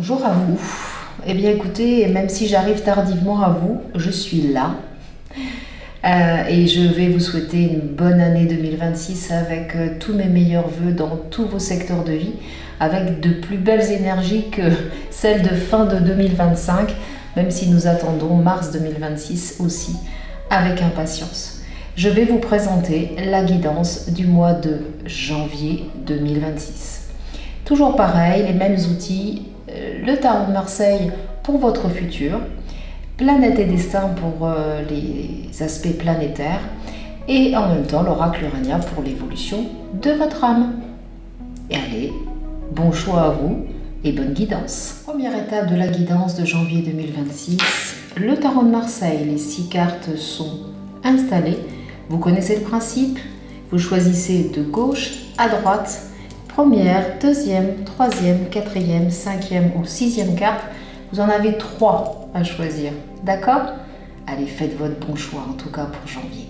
Bonjour à vous. Eh bien écoutez, même si j'arrive tardivement à vous, je suis là. Et je vais vous souhaiter une bonne année 2026 avec tous mes meilleurs vœux dans tous vos secteurs de vie, avec de plus belles énergies que celles de fin de 2025, même si nous attendons mars 2026 aussi avec impatience. Je vais vous présenter la guidance du mois de janvier 2026. Toujours pareil, les mêmes outils, le tarot de Marseille pour votre futur, planète et destin pour les aspects planétaires et en même temps l'oracle Urania pour l'évolution de votre âme. Et allez, bon choix à vous et bonne guidance. Première étape de la guidance de janvier 2026, le tarot de Marseille. Les 6 cartes sont installées. Vous connaissez le principe, vous choisissez de gauche à droite, première, deuxième, troisième, quatrième, cinquième ou sixième carte. Vous en avez 3 à choisir, d'accord? Allez, faites votre bon choix en tout cas pour janvier.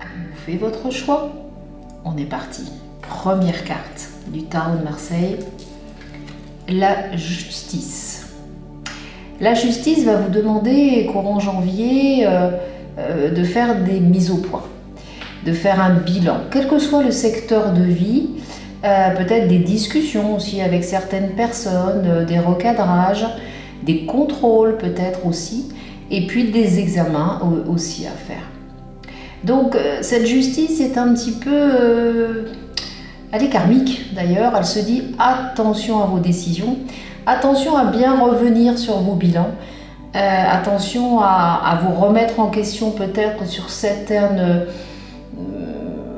Vous faites votre choix. On est parti. Première carte du tarot de Marseille, la justice. La justice va vous demander, courant janvier, de faire des mises au point, de faire un bilan, quel que soit le secteur de vie, peut-être des discussions aussi avec certaines personnes, des recadrages, des contrôles peut-être aussi, et puis des examens aussi à faire. Donc cette justice est un petit peu, elle est karmique d'ailleurs, elle se dit attention à vos décisions, attention à bien revenir sur vos bilans, attention à vous remettre en question peut-être sur certaines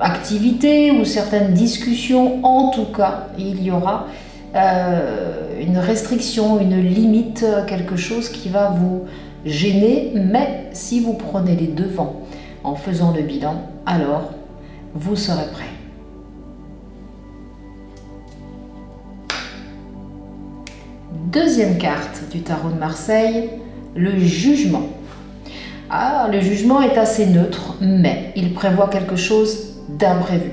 activités ou certaines discussions. En tout cas, il y aura une restriction, une limite, quelque chose qui va vous gêner, mais si vous prenez les devants en faisant le bilan, alors vous serez prêt. Deuxième carte du tarot de Marseille, le jugement. Le jugement est assez neutre, mais il prévoit quelque chose d'imprévu.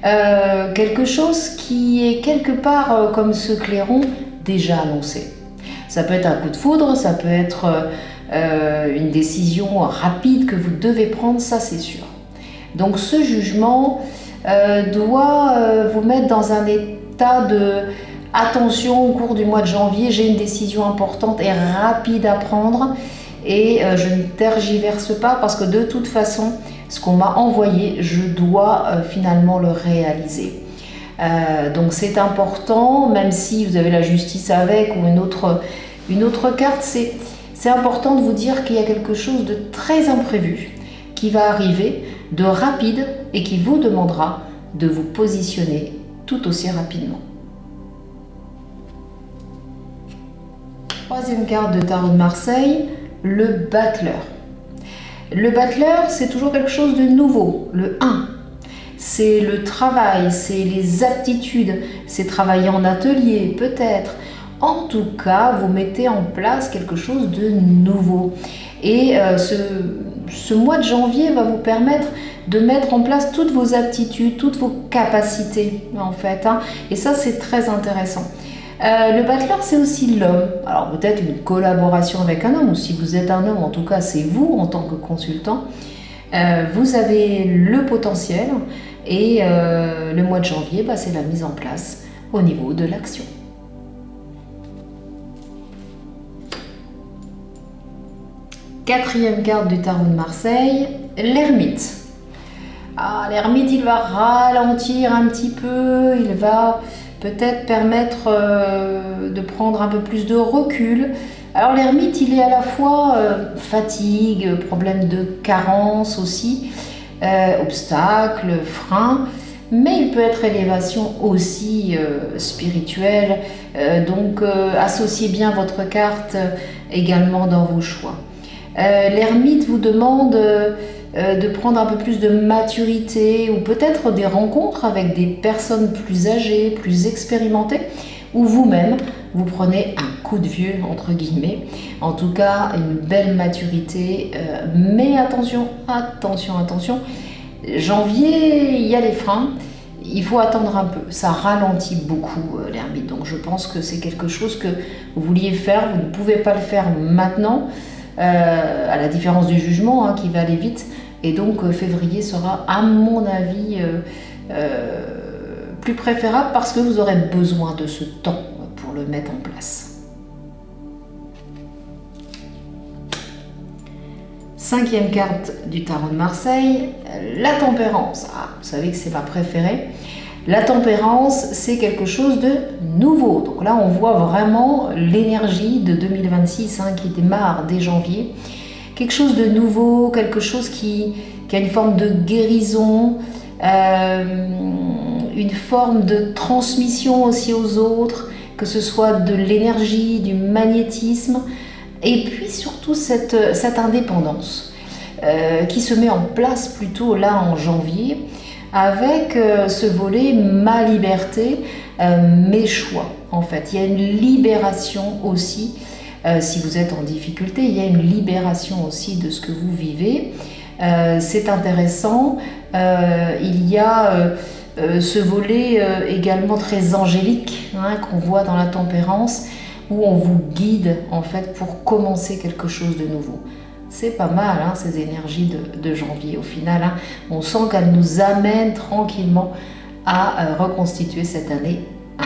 Quelque chose qui est quelque part comme ce clairon déjà annoncé. Ça peut être un coup de foudre, ça peut être une décision rapide que vous devez prendre, ça c'est sûr. Donc ce jugement doit vous mettre dans un état de attention au cours du mois de janvier, j'ai une décision importante et rapide à prendre et je ne tergiverse pas parce que de toute façon, ce qu'on m'a envoyé, je dois finalement le réaliser. Donc c'est important, même si vous avez la justice avec ou une autre carte, c'est important de vous dire qu'il y a quelque chose de très imprévu qui va arriver, de rapide et qui vous demandera de vous positionner tout aussi rapidement. Troisième carte de tarot de Marseille, le battleur. Le battleur, c'est toujours quelque chose de nouveau. Le 1, c'est le travail, c'est les aptitudes, c'est travailler en atelier peut-être. En tout cas, vous mettez en place quelque chose de nouveau. Et ce mois de janvier va vous permettre de mettre en place toutes vos aptitudes, toutes vos capacités en fait. Et ça, c'est très intéressant. Le battleur, c'est aussi l'homme. Alors peut-être une collaboration avec un homme, ou si vous êtes un homme, en tout cas c'est vous en tant que consultant. Vous avez le potentiel et le mois de janvier, c'est la mise en place au niveau de l'action. Quatrième carte du tarot de Marseille, l'ermite. L'ermite, il va ralentir un petit peu, il va peut-être permettre de prendre un peu plus de recul. Alors l'ermite, il est à la fois fatigue, problème de carence aussi, obstacles, freins, mais il peut être élévation aussi spirituelle. Donc associez bien votre carte également dans vos choix. L'ermite vous demande de prendre un peu plus de maturité ou peut-être des rencontres avec des personnes plus âgées, plus expérimentées ou vous-même vous prenez un coup de vieux, entre guillemets. En tout cas, une belle maturité. Mais attention, attention, attention. Janvier, il y a les freins. Il faut attendre un peu. Ça ralentit beaucoup l'ermite. Donc je pense que c'est quelque chose que vous vouliez faire. Vous ne pouvez pas le faire maintenant, à la différence du jugement qui va aller vite. Et donc février sera, à mon avis, plus préférable parce que vous aurez besoin de ce temps pour le mettre en place. 5e carte du tarot de Marseille, la tempérance. Ah, vous savez que c'est ma préférée. La tempérance, c'est quelque chose de nouveau. Donc là, on voit vraiment l'énergie de 2026 qui démarre dès janvier. Quelque chose de nouveau, quelque chose qui a une forme de guérison, une forme de transmission aussi aux autres, que ce soit de l'énergie, du magnétisme, et puis surtout cette indépendance qui se met en place plutôt là en janvier, avec ce volet ma liberté, mes choix. En fait, il y a une libération aussi. Si vous êtes en difficulté, il y a une libération aussi de ce que vous vivez. C'est intéressant. Il y a ce volet également très angélique qu'on voit dans la tempérance, où on vous guide en fait pour commencer quelque chose de nouveau. C'est pas mal ces énergies de janvier. Au final, on sent qu'elles nous amènent tranquillement à reconstituer cette année 1.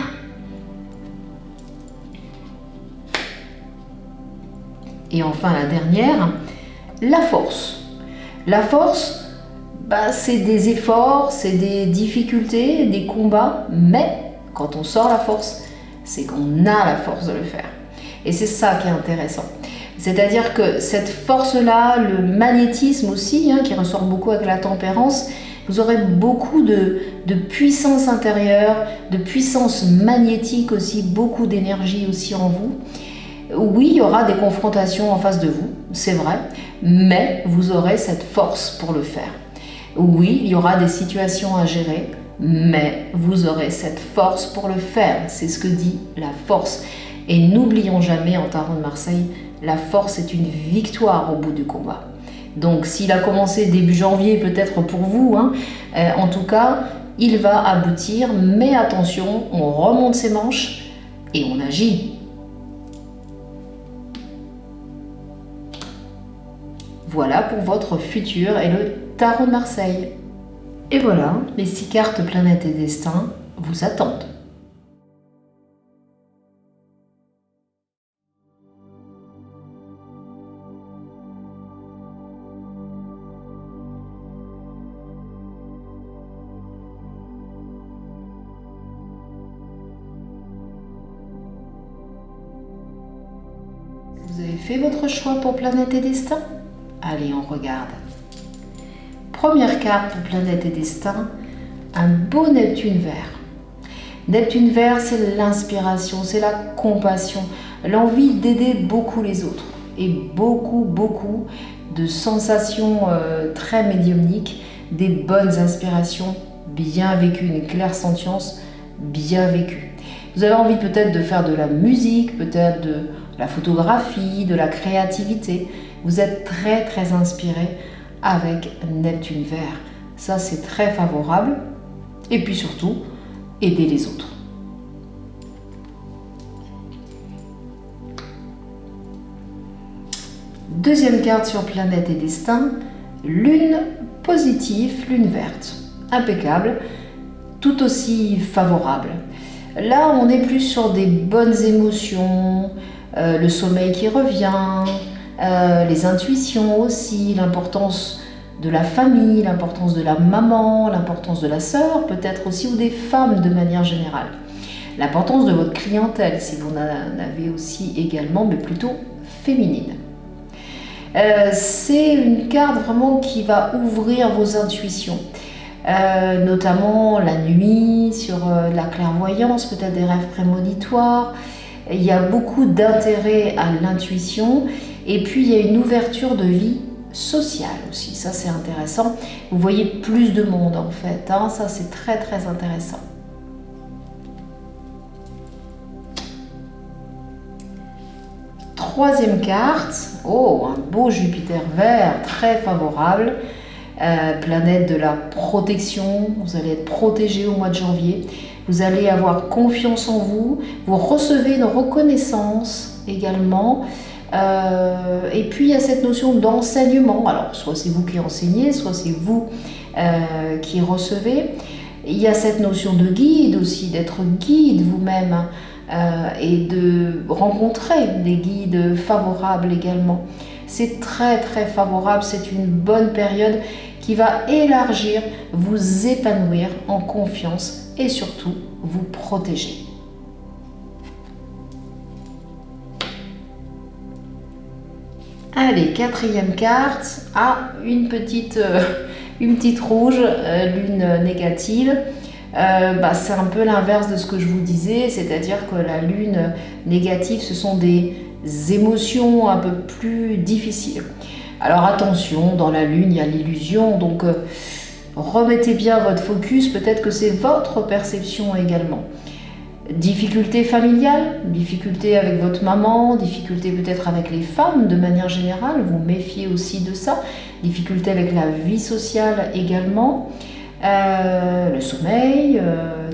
Et enfin la dernière, la force. La force, c'est des efforts, c'est des difficultés, des combats, mais quand on sort la force, c'est qu'on a la force de le faire. Et c'est ça qui est intéressant. C'est-à-dire que cette force-là, le magnétisme aussi, qui ressort beaucoup avec la tempérance, vous aurez beaucoup de puissance intérieure, de puissance magnétique aussi, beaucoup d'énergie aussi en vous. Oui, il y aura des confrontations en face de vous, c'est vrai, mais vous aurez cette force pour le faire. Oui, il y aura des situations à gérer, mais vous aurez cette force pour le faire. C'est ce que dit la force. Et n'oublions jamais en tarot de Marseille, la force est une victoire au bout du combat. Donc s'il a commencé début janvier peut-être pour vous, en tout cas, il va aboutir, mais attention, on remonte ses manches et on agit. Voilà pour votre futur et le tarot de Marseille. Et voilà, les 6 cartes planètes et destin vous attendent. Vous avez fait votre choix pour planète et destin ? Allez, on regarde. Première carte pour planète et destin, un beau Neptune vert. Neptune vert, c'est l'inspiration, c'est la compassion, l'envie d'aider beaucoup les autres et beaucoup de sensations très médiumniques, des bonnes inspirations bien vécues, une clairsentience bien vécue. Vous avez envie peut-être de faire de la musique, peut-être de la photographie, de la créativité. Vous êtes très inspiré avec Neptune vert. Ça, c'est très favorable. Et puis surtout, aider les autres. Deuxième carte sur planète et destin, lune positive, lune verte. Impeccable, tout aussi favorable. Là, on est plus sur des bonnes émotions, le sommeil qui revient, les intuitions aussi, l'importance de la famille, l'importance de la maman, l'importance de la sœur, peut-être aussi, ou des femmes de manière générale. L'importance de votre clientèle, si vous en avez aussi également, mais plutôt féminine. C'est une carte vraiment qui va ouvrir vos intuitions, notamment la nuit, sur la clairvoyance, peut-être des rêves prémonitoires. Il y a beaucoup d'intérêt à l'intuition et puis il y a une ouverture de vie sociale aussi, ça c'est intéressant. Vous voyez plus de monde en fait, ça c'est très intéressant. troisième carte, oh, un beau Jupiter vert, très favorable, planète de la protection, vous allez être protégé au mois de janvier, vous allez avoir confiance en vous, vous recevez une reconnaissance également, et puis il y a cette notion d'enseignement, alors soit c'est vous qui enseignez, soit c'est vous qui recevez. Il y a cette notion de guide aussi, d'être guide vous-même et de rencontrer des guides favorables également. C'est très très favorable, c'est une bonne période qui va élargir, vous épanouir en confiance et surtout vous protéger. Allez, quatrième carte, une petite rouge, lune négative. C'est un peu l'inverse de ce que je vous disais, c'est-à-dire que la lune négative, ce sont des émotions un peu plus difficiles. Alors attention, dans la lune, il y a l'illusion, donc remettez bien votre focus, peut-être que c'est votre perception également. Difficultés familiales, difficultés avec votre maman, difficultés peut-être avec les femmes de manière générale, vous méfiez aussi de ça, difficultés avec la vie sociale également, le sommeil,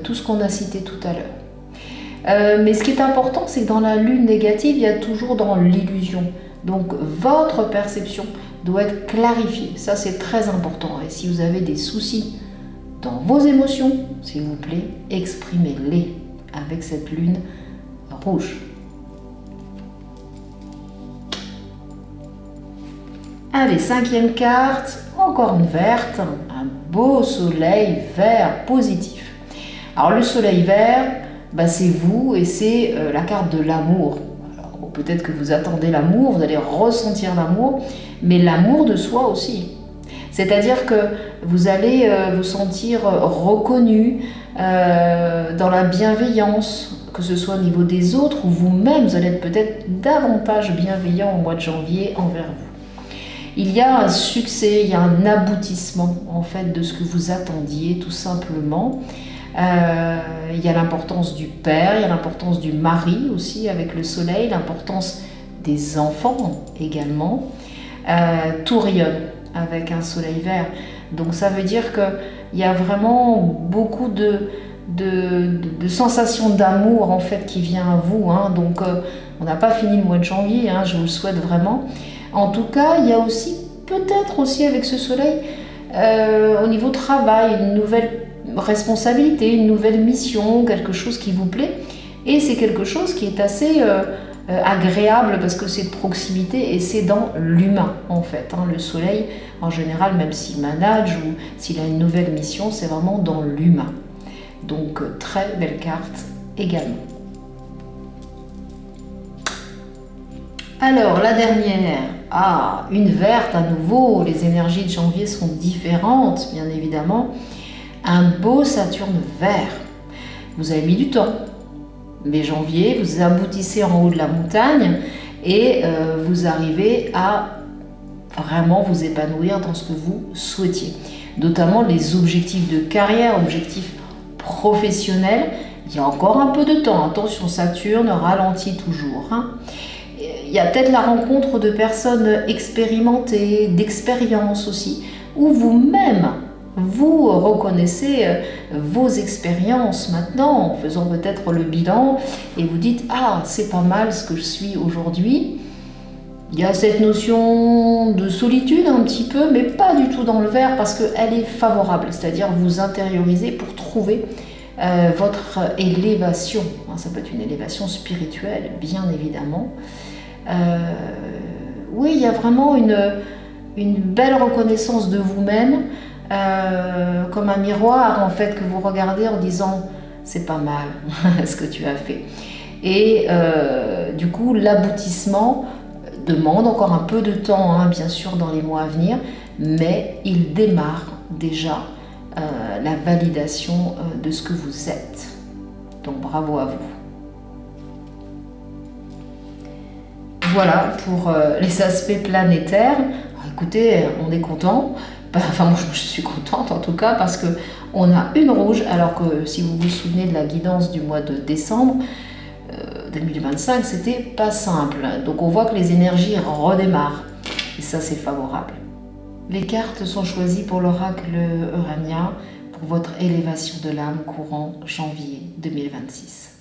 tout ce qu'on a cité tout à l'heure. Mais ce qui est important, c'est que dans la lune négative, il y a toujours dans l'illusion. Donc votre perception doit être clarifiée, ça c'est très important. Et si vous avez des soucis dans vos émotions, s'il vous plaît, exprimez-les avec cette lune rouge. Allez, cinquième carte, encore une verte, un beau soleil vert positif. Alors le soleil vert, c'est vous et c'est la carte de l'amour. Alors peut-être que vous attendez l'amour, vous allez ressentir l'amour, mais l'amour de soi aussi. C'est-à-dire que vous allez vous sentir reconnu dans la bienveillance, que ce soit au niveau des autres ou vous-même, vous allez être peut-être davantage bienveillant au mois de janvier envers vous. Il y a un succès, il y a un aboutissement en fait de ce que vous attendiez tout simplement. Il y a l'importance du père, il y a l'importance du mari aussi avec le soleil, l'importance des enfants également. Tout rayonne avec un soleil vert. Donc ça veut dire qu'il y a vraiment beaucoup de sensations d'amour en fait qui vient à vous. Donc on n'a pas fini le mois de janvier, je vous le souhaite vraiment. En tout cas, il y a aussi, peut-être aussi avec ce soleil, au niveau travail, une nouvelle responsabilité, une nouvelle mission, quelque chose qui vous plaît. Et c'est quelque chose qui est assez agréable parce que c'est de proximité et c'est dans l'humain en fait. Le soleil, en général, même s'il manage ou s'il a une nouvelle mission, c'est vraiment dans l'humain. Donc, très belle carte également. Alors, la dernière, une verte à nouveau, les énergies de janvier sont différentes, bien évidemment. Un beau Saturne vert. Vous avez mis du temps, mais janvier, vous aboutissez en haut de la montagne et vous arrivez à vraiment vous épanouir dans ce que vous souhaitiez. Notamment les objectifs de carrière, objectifs professionnels. Il y a encore un peu de temps, attention, Saturne ralentit toujours. Il y a peut-être la rencontre de personnes expérimentées, d'expérience aussi, où vous-même, vous reconnaissez vos expériences maintenant, en faisant peut-être le bilan, et vous dites « c'est pas mal ce que je suis aujourd'hui ». Il y a cette notion de solitude un petit peu, mais pas du tout dans le vert, parce qu'elle est favorable, c'est-à-dire vous intériorisez pour trouver votre élévation. Ça peut être une élévation spirituelle, bien évidemment. Oui, il y a vraiment une belle reconnaissance de vous-même, comme un miroir en fait que vous regardez en disant c'est pas mal ce que tu as fait. Et du coup, l'aboutissement demande encore un peu de temps, bien sûr, dans les mois à venir, mais il démarre déjà la validation de ce que vous êtes. Donc bravo à vous. Voilà pour les aspects planétaires. Écoutez, on est content. Enfin, moi je suis contente en tout cas parce qu'on a une rouge, alors que si vous vous souvenez de la guidance du mois de décembre, 2025, c'était pas simple. Donc on voit que les énergies redémarrent. Et ça, c'est favorable. Les cartes sont choisies pour l'oracle Urania pour votre élévation de l'âme courant janvier 2026.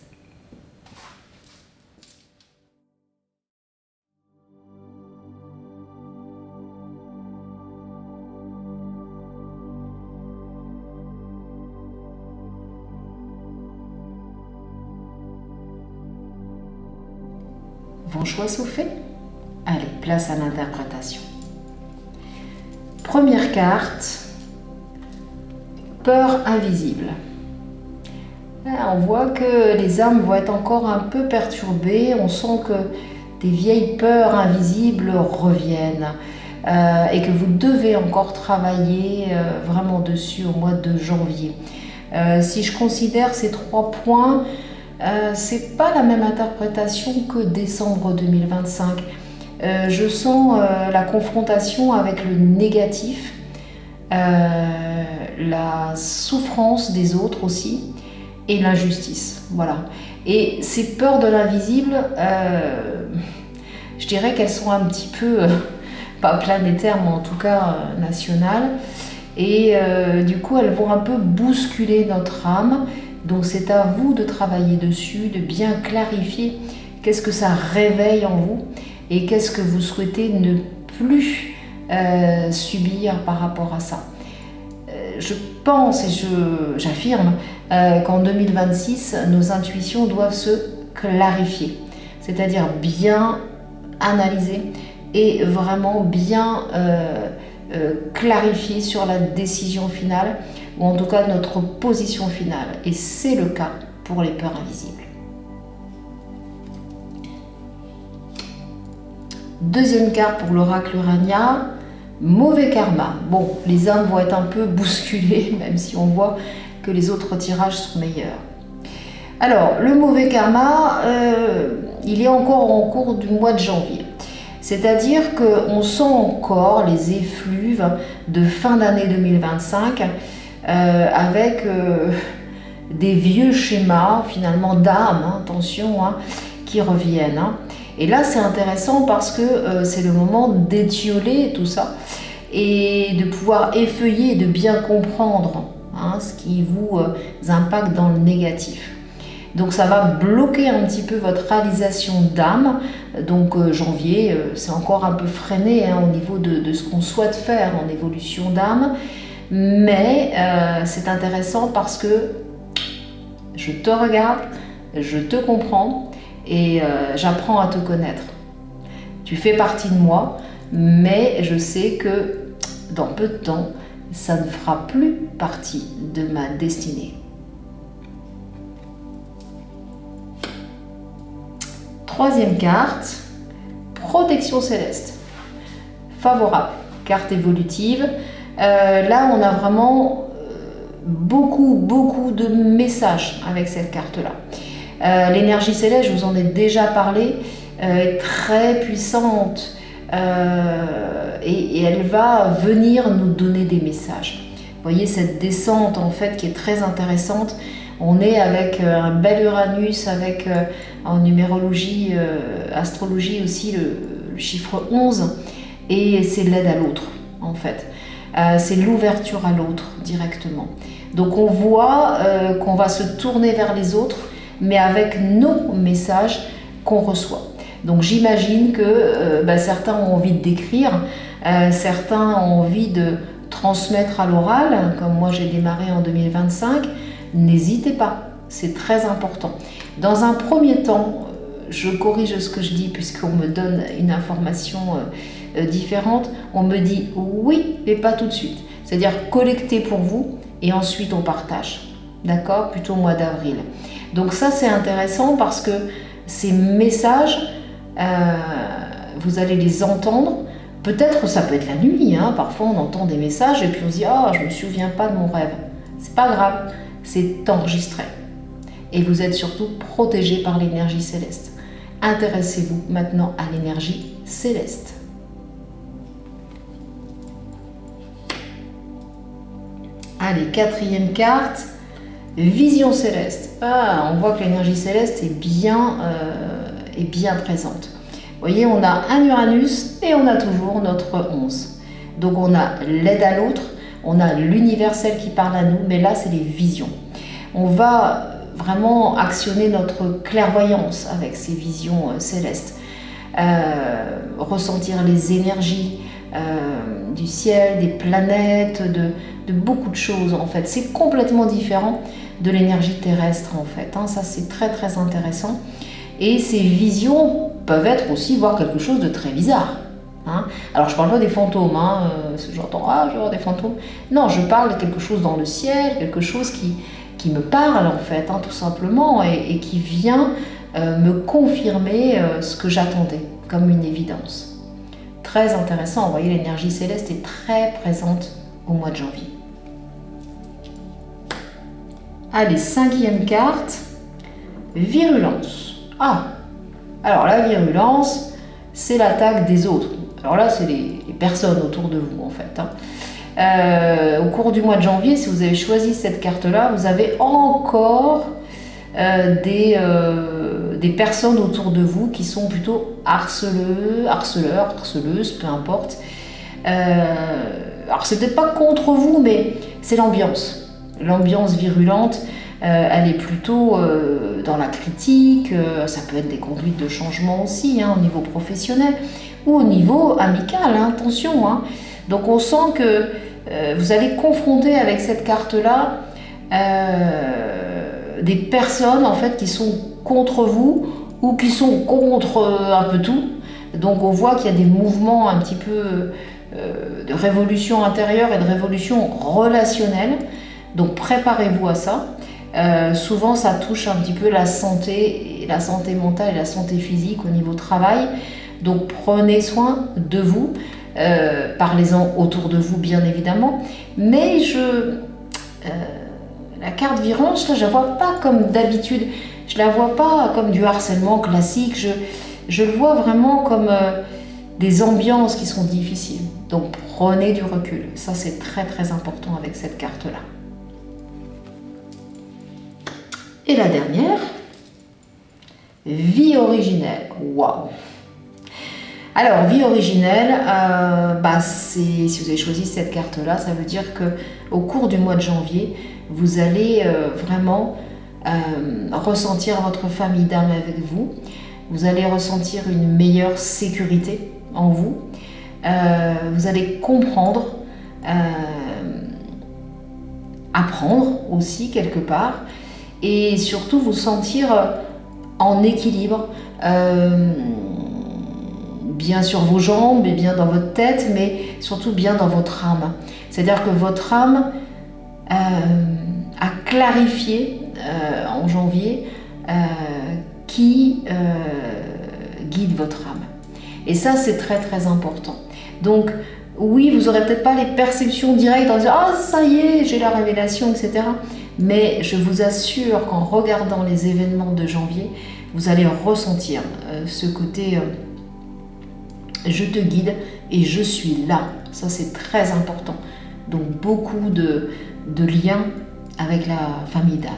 Vos choix sont faits? Allez, place à l'interprétation. Première carte, peur invisible. Là, on voit que les âmes vont être encore un peu perturbées. On sent que des vieilles peurs invisibles reviennent et que vous devez encore travailler vraiment dessus au mois de janvier. Si je considère ces 3 points, c'est pas la même interprétation que décembre 2025. Je sens la confrontation avec le négatif, la souffrance des autres aussi, et l'injustice. Voilà. Et ces peurs de l'invisible, je dirais qu'elles sont un petit peu, pas planétaires, mais en tout cas nationales. Et du coup, elles vont un peu bousculer notre âme. Donc c'est à vous de travailler dessus, de bien clarifier qu'est-ce que ça réveille en vous et qu'est-ce que vous souhaitez ne plus subir par rapport à ça. Je pense et j'affirme qu'en 2026, nos intuitions doivent se clarifier, c'est-à-dire bien analyser et vraiment bien clarifier sur la décision finale, ou en tout cas notre position finale. Et c'est le cas pour les peurs invisibles. Deuxième carte pour l'oracle Urania, mauvais karma. Bon, les âmes vont être un peu bousculées, même si on voit que les autres tirages sont meilleurs. Alors, le mauvais karma, il est encore en cours du mois de janvier. C'est-à-dire qu'on sent encore les effluves de fin d'année 2025 avec des vieux schémas finalement d'âme, hein, attention, hein, qui reviennent. Hein. Et là c'est intéressant parce que c'est le moment d'étioler tout ça et de pouvoir effeuiller et de bien comprendre hein, ce qui vous impacte dans le négatif. Donc ça va bloquer un petit peu votre réalisation d'âme. Donc janvier, c'est encore un peu freiné hein, au niveau de ce qu'on souhaite faire en évolution d'âme. Mais c'est intéressant parce que je te regarde, je te comprends et j'apprends à te connaître. Tu fais partie de moi, mais je sais que dans peu de temps, ça ne fera plus partie de ma destinée. Troisième carte, protection céleste. Favorable, carte évolutive. Là, on a vraiment beaucoup de messages avec cette carte-là. L'énergie céleste, je vous en ai déjà parlé, est très puissante et elle va venir nous donner des messages. Vous voyez cette descente en fait qui est très intéressante. On est avec un bel Uranus, avec en numérologie, astrologie aussi le chiffre 11, et c'est l'aide à l'autre en fait. C'est l'ouverture à l'autre directement. Donc on voit qu'on va se tourner vers les autres, mais avec nos messages qu'on reçoit. Donc j'imagine que certains ont envie d'écrire, certains ont envie de transmettre à l'oral, comme moi j'ai démarré en 2025. N'hésitez pas, c'est très important. Dans un premier temps, je corrige ce que je dis puisqu'on me donne une information différente. On me dit oui, mais pas tout de suite. C'est-à-dire collecter pour vous et ensuite on partage. D'accord? Plutôt au mois d'avril. Donc ça c'est intéressant parce que ces messages, vous allez les entendre. Peut-être ça peut être la nuit, hein. Parfois on entend des messages et puis on se dit « Ah, je me souviens pas de mon rêve ». C'est pas grave, c'est enregistré. Et vous êtes surtout protégé par l'énergie céleste. Intéressez-vous maintenant à l'énergie céleste. Allez, quatrième carte, Vision céleste. Ah, on voit que l'énergie céleste est bien présente. Vous voyez, on a un Uranus et on a toujours notre 11. Donc on a l'aide à l'autre, on a l'universel qui parle à nous, mais là c'est les visions. On va vraiment actionner notre clairvoyance avec ces visions célestes. Ressentir les énergies du ciel, des planètes, de beaucoup de choses en fait. C'est complètement différent de l'énergie terrestre en fait. Ça c'est très très intéressant. Et ces visions peuvent être aussi voir quelque chose de très bizarre. Alors je parle pas des fantômes, j'entends je vois des fantômes. Non, je parle de quelque chose dans le ciel, quelque chose qui me parle en fait, tout simplement, et qui vient me confirmer ce que j'attendais comme une évidence. Très intéressant, vous voyez, l'énergie céleste est très présente au mois de janvier. Allez, 5e carte, virulence. Alors la virulence, c'est l'attaque des autres. Alors là, c'est les personnes autour de vous en fait. Au cours du mois de janvier, si vous avez choisi cette carte-là, vous avez encore des personnes autour de vous qui sont plutôt harceleurs, harceleuses, peu importe. Alors c'est peut-être pas contre vous, mais c'est l'ambiance. L'ambiance virulente, elle est plutôt dans la critique, ça peut être des conduites de changement aussi, au niveau professionnel ou au niveau amical, attention. Donc on sent que vous allez confronter avec cette carte-là des personnes en fait qui sont contre vous ou qui sont contre un peu tout. Donc on voit qu'il y a des mouvements un petit peu de révolution intérieure et de révolution relationnelle. Donc préparez-vous à ça. Souvent ça touche un petit peu la santé mentale et la santé physique au niveau travail. Donc prenez soin de vous, parlez-en autour de vous bien évidemment. Mais la carte virulence, là, je la vois pas comme d'habitude. Je la vois pas comme du harcèlement classique. Je le vois vraiment comme des ambiances qui sont difficiles. Donc prenez du recul. Ça c'est très très important avec cette carte-là. Et la dernière, vie originelle. Waouh! Alors, vie originelle, si vous avez choisi cette carte-là, ça veut dire que au cours du mois de janvier, vous allez vraiment ressentir votre famille d'âme avec vous. Vous allez ressentir une meilleure sécurité en vous. Vous allez comprendre, apprendre aussi quelque part, et surtout vous sentir en équilibre, bien sur vos jambes et bien dans votre tête, mais surtout bien dans votre âme. C'est-à-dire que votre âme a clarifié en janvier qui guide votre âme. Et ça, c'est très très important. Donc, oui, vous n'aurez peut-être pas les perceptions directes en disant « Ah, ça y est, j'ai la révélation, etc. » Mais je vous assure qu'en regardant les événements de janvier, vous allez ressentir ce côté je te guide et je suis là. Ça, c'est très important. Donc, beaucoup de liens avec la famille d'âme.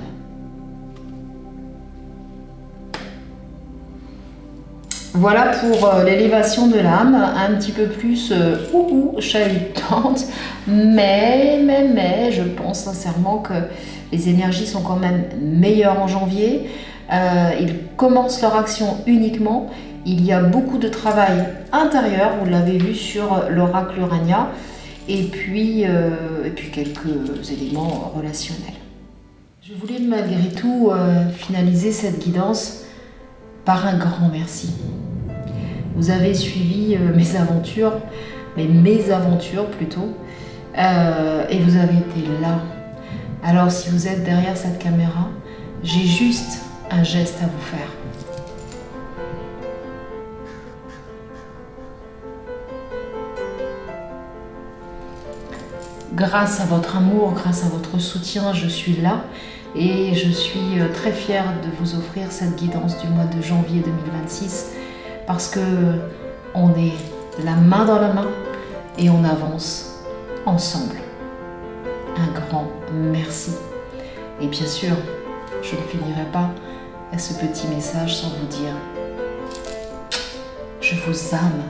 Voilà pour l'élévation de l'âme, un petit peu plus chahutante, mais je pense sincèrement que les énergies sont quand même meilleures en janvier. Ils commencent leur action uniquement. Il y a beaucoup de travail intérieur, vous l'avez vu sur l'oracle Urania, et puis quelques éléments relationnels. Je voulais malgré tout finaliser cette guidance par un grand merci. Vous avez suivi mes aventures plutôt, et vous avez été là. Alors si vous êtes derrière cette caméra, j'ai juste un geste à vous faire. Grâce à votre amour, grâce à votre soutien, je suis là et je suis très fière de vous offrir cette guidance du mois de janvier 2026 parce que on est la main dans la main et on avance ensemble. Un grand merci. Et bien sûr, je ne finirai pas ce petit message sans vous dire « Je vous âme ».